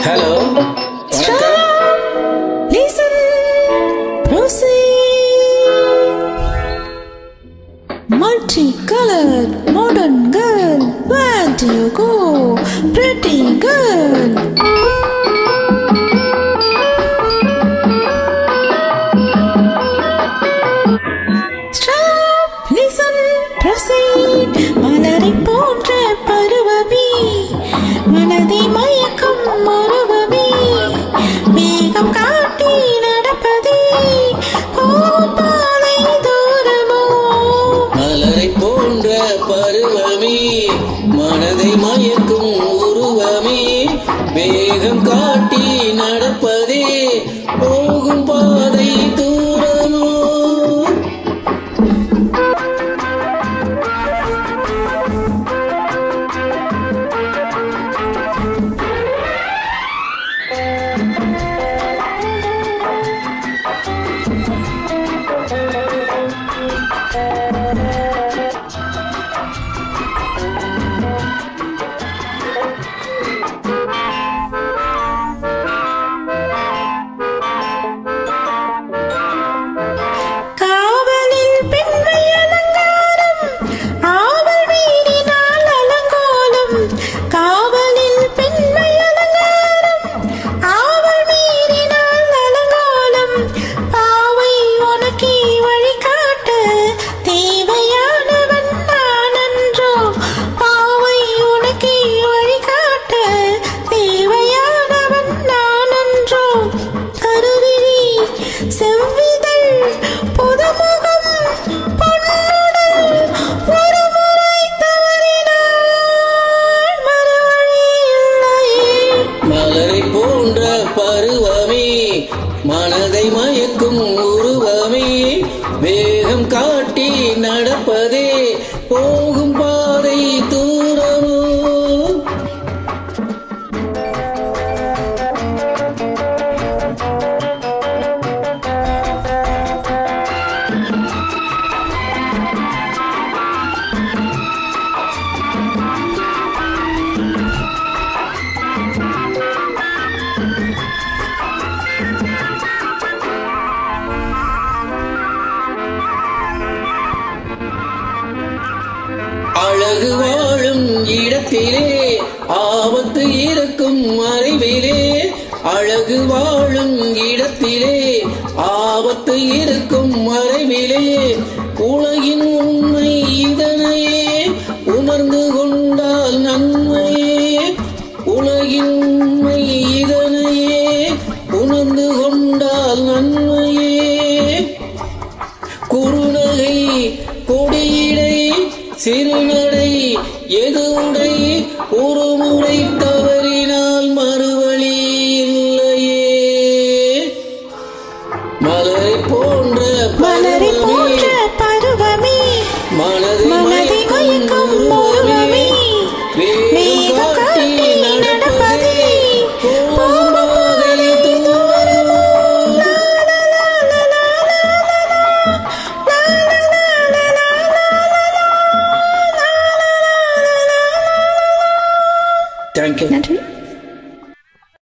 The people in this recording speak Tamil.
ஹலோ, வணக்கம். Listen, proceed. Multicolored modern girl, where do you go, pretty girl? Stop, listen, proceed. மலரை போன்ற பருவமே, மனதை மயக்கும் மருவமே, மேகம் காட்டி நடப்பதே பாலை தூரமோ. மலரை போன்ற பருவமே, மனதை மயக்கும் உருவமே, வேகம் காட்டி நடப்பதே போகும் பாதை தூரமோ. காவலில் பெண்மை அலங்காரம், ஆவல் மீறினால் அலங்கோலம். காவலில் பெண்மை அலங்காரம், ஆவல் மீறினால் அலங்கோலம். பாவை உனக்கே வழிகாட்ட தேவையானவன் நான் அன்றோ. பாவை உனக்கே வழிகாட்ட தேவையானவன் நான் அன்றோ. கருவிழி செவ்விதழ் புதுமுகம் பொன்னுடல், ஒரு முறை தவறினாள் மறுவழி இல்லையே. மலரை போன்ற பருவமே, மனதை மயக்கும் உருவமே, வேகம் காட்டி நடப்பதே போகும் பாதை தூரமோ. அழகு வாழும் இடத்திலே ஆபத்து இருக்கும் அறிவிலே. அழகு வாழும் இடத்திலே ஆபத்து இருக்கும் மறைவிலே. உலகின் உண்மை இதனையே உணர்ந்து கொண்டால் நன்மையே. உலகின் உண்மை இதனையே உணர்ந்து கொண்டால் நன்மையே. குறுநகை கொடியிடை சிறுநடை எதுவுடை ஒரு முறை தவ